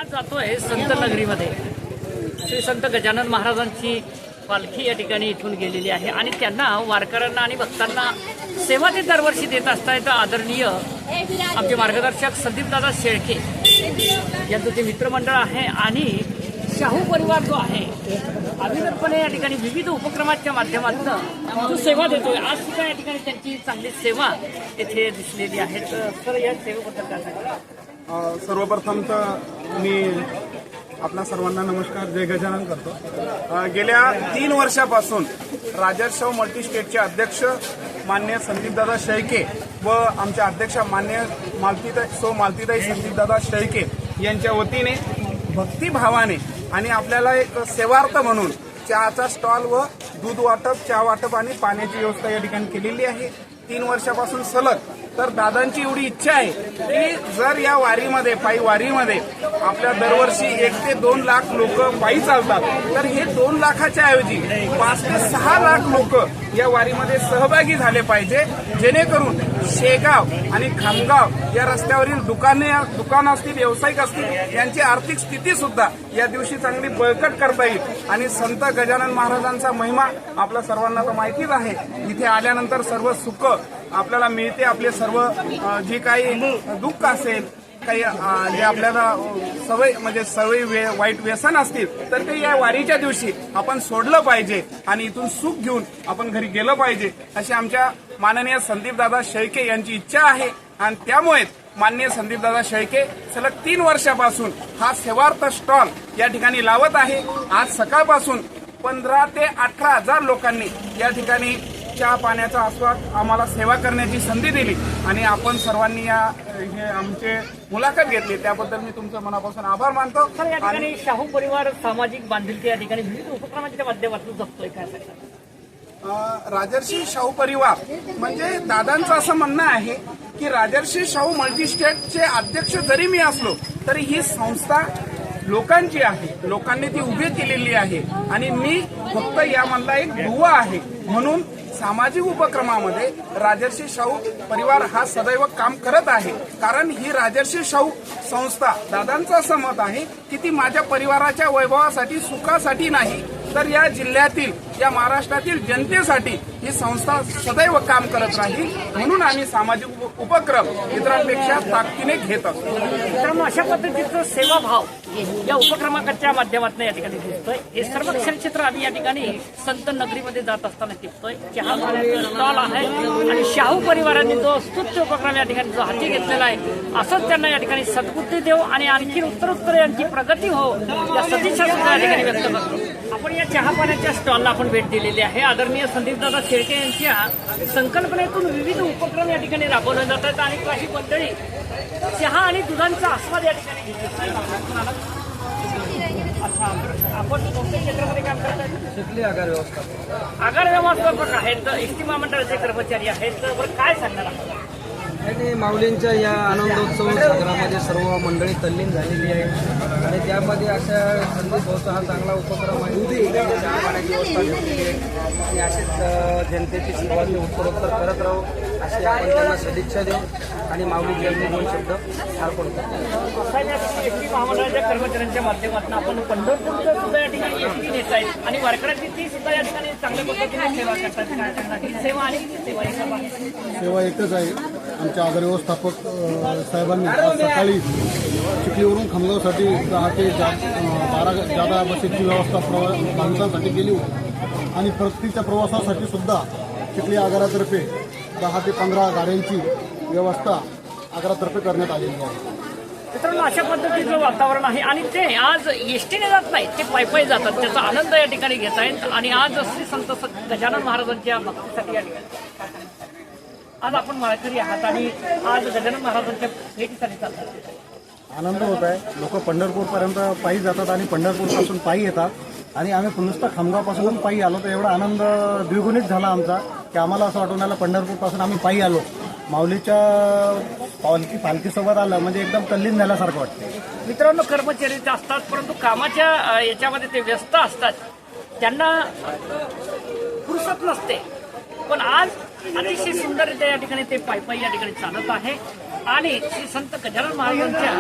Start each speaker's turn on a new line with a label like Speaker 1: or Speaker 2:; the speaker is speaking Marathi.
Speaker 1: आज जातोय संत नगरीमध्ये श्री संत गजानन महाराजांची पालखी या ठिकाणी इथून गेलेली आहे आणि त्यांना वारकऱ्यांना आणि भक्तांना सेवा ते दरवर्षी देत असतायत आदरणीय आमचे मार्गदर्शक संदीपदादा शेळके यांचं जे मित्रमंडळ आहे आणि शाहू परिवार जो आहे अविरतपणे या ठिकाणी विविध उपक्रमांच्या माध्यमातून जो सेवा देतोय आज सुद्धा या ठिकाणी त्यांची चांगली सेवा येथे दिसलेली आहे. तर या सेवेबद्दल काय सांगा?
Speaker 2: सर्वप्रथम तर मी आपल्या सर्वांना नमस्कार, जय गजानन करतो. गेल्या 3 वर्षापासून राजर्षी मल्टी स्टेटचे अध्यक्ष मान्य संदीपदादा शेळके व आमच्या अध्यक्षा मान्य मालतीताई संदीपदादा शेळके यांच्या वतीने भक्तिभावाने आणि आपल्याला एक सेवार्थ म्हणून चहाचा स्टॉल व दूध वाटप, चहा वाटप आणि पाण्याची व्यवस्था या ठिकाणी केलेली आहे 3 वर्षापासून सलग. तर दादांची एवढी इच्छा आहे की जर या वारीमध्ये पायी वारीमध्ये आपल्या दरवर्षी 1 ते 2 लाख लोक पायी चालतात तर हे 2 लाखाच्या ऐवजी 5 ते 6 लाख लोक या वारीमध्ये सहभागी झाले पाहिजे, जेणेकरून शेगाव आणि खामगाव या रस्त्यावरील दुकानं असतील, व्यावसायिक असतील यांची आर्थिक स्थिती सुद्धा या दिवशी चांगली बळकट करता येईल. आणि संत गजानन महाराजांचा महिमा आपल्या सर्वांना तर माहितीच आहे. इथे आल्यानंतर सर्व सुख आपल्याला मिळते. आपले सर्व जे काही दुःख असेल, काही जे आपल्याला सवय वाईट व्यसन असतील तर ते या वारीच्या दिवशी आपण सोडलं पाहिजे आणि इथून सुख घेऊन आपण घरी गेलं पाहिजे अशी आमच्या माननीय संदीपदादा शेळके यांची इच्छा आहे. आणि त्यामुळे माननीय संदीपदादा शेळके सलग 3 वर्षापासून हा सेवार्थ स्टॉल या ठिकाणी लावत आहे. आज सकाळपासून 15 ते 18 हजार लोकांनी या ठिकाणी चहा पाण्याचा आस्वाद आम्हाला सेवा करण्याची संधी दिली आणि आपण सर्वांनी हे आमचे मुलाखत घेतली त्याबद्दल मी तुमचं मनापासून आभार मानतो.
Speaker 1: तर या ठिकाणी शाहू परिवार सामाजिक बांधिलकी या ठिकाणी विविध उपक्रमांच्या माध्यमातून जगतोय काय सांगतात?
Speaker 2: राजर्षी शाहू परिवार म्हणजे दादांचं असं म्हणणं आहे की राजर्षी शाहू मल्टी स्टेटचे अध्यक्ष जरी मी असलो तरी ही संस्था लोकांची आहे, लोकांनी ती उभी केलेली आहे आणि मी फक्त यामधला एक दुवा आहे. म्हणून सामाजिक उपक्रमामध्ये राजर्षी शाहू परिवार हा सदैव काम करत आहे. कारण ही राजर्षी शाहू संस्था दादांचं असं मत आहे की ती माझ्या परिवाराच्या वैभवासाठी, सुखासाठी नाही तर या जिल्ह्यातील, या महाराष्ट्रातील जनतेसाठी ही संस्था सदैव काम करत राहील. म्हणून आम्ही सामाजिक उपक्रम इतरांपेक्षा ताकदीने घेत असतो.
Speaker 1: मित्रांनो, अशा पद्धतीचं सेवाभाव या उपक्रमाच्या माध्यमातून या ठिकाणी दिसतोय. हे सर्व क्षेत्र आम्ही या ठिकाणी संत नगरीमध्ये जात असताना टिपतोय. चहा पाण्याचा स्टॉल आहे आणि शाहू परिवाराने जो स्तुत्य उपक्रम या ठिकाणी जो हाती घेतलेला आहे असंच त्यांना या ठिकाणी सद्बुद्धी देव आणि आणखी उत्तरोत्तर यांची प्रगती हो या सदिच्छा सुद्धा या ठिकाणी व्यक्त करतो. आपण या चहा पाण्याच्या स्टॉलला आपण भेट दिलेली आहे. आदरणीय संदीपदादा शेळके यांच्या संकल्पनेतून विविध उपक्रम या ठिकाणी राबवले जातात आणि काही मंडळी चहा आणि दुधांचा आस्वाद या ठिकाणी घेतात. अच्छा, आपण कोणत्या क्षेत्रामध्ये काम करतात?
Speaker 3: शिकली आगार व्यवस्थापक.
Speaker 1: आगार व्यवस्थापक आहेत, एसटी महामंडळाचे कर्मचारी आहेत. बरं, काय सांगणार आपण?
Speaker 3: आणि माऊलींच्या या आनंदोत्सव साजरामध्ये सर्व मंडळी तल्लीन झालेली आहे आणि त्यामध्ये अशा संदेश होता हा चांगला उपक्रम आहे. चहा पाण्याची व्यवस्था घेतलेली आहे आणि असेच जनतेची सेवा ते उत्तरोत्तर करत राहू अशी आपण त्यांना सदिच्छा देऊ आणि माऊलीची अगदी 2 शब्द अर्पण करतो.
Speaker 1: एसटी महामंडळाच्या कर्मचाऱ्यांच्या माध्यमातून आपण पंढरपूरचं सुद्धा या ठिकाणी एसटी नेत आहेत आणि वारकऱ्यांची ती सुद्धा या ठिकाणी चांगल्या पद्धतीने सेवा करतात. काय सांगणार? ही सेवा आणि ती सेवा
Speaker 4: एकच आहे. आमच्या आगार व्यवस्थापक साहेबांनी आज सकाळी चिखलीवरून खामगावसाठी 10 ते 12 जादा बसेसची व्यवस्था माणसांसाठी केली होती आणि परतीच्या प्रवासासाठी सुद्धा चिखली आगारातर्फे 10 ते 15 गाड्यांची व्यवस्था आगारातर्फे करण्यात आलेली आहे.
Speaker 1: मित्रांनो, अशा पद्धतीचं वातावरण आहे आणि ते आज एसटीने जात नाही, ते पायी जातात. त्याचा आनंद या ठिकाणी घेत आहेत आणि आज श्री संत गजानन महाराजांच्या भक्तीसाठी या ठिकाणी आज आपण माळकरी आहात आणि आज गजानन महाराजांच्या भेटीसाठी चालतात.
Speaker 4: आनंद होत आहे. लोक पंढरपूरपर्यंत पायी जातात आणि पंढरपूरपासून पायी येतात आणि आम्ही नुसतं खामगावपासून पायी आलो तर एवढा आनंद द्विगुणित झाला आमचा की आम्हाला असं वाटून आलं पंढरपूरपासून आम्ही पायी आलो. माऊलीच्या पालखीसोबत आलं म्हणजे एकदम तल्लीन झाल्यासारखं वाटतं.
Speaker 1: मित्रांनो, कर्मचारी असतात परंतु कामाच्या याच्यामध्ये ते व्यस्त असतात, त्यांना फुरसत नसते. पण आज अतिशय सुंदररित्या या ठिकाणी ते पायी या ठिकाणी चालत आहे आणि श्री संत गजानन महाराजांच्या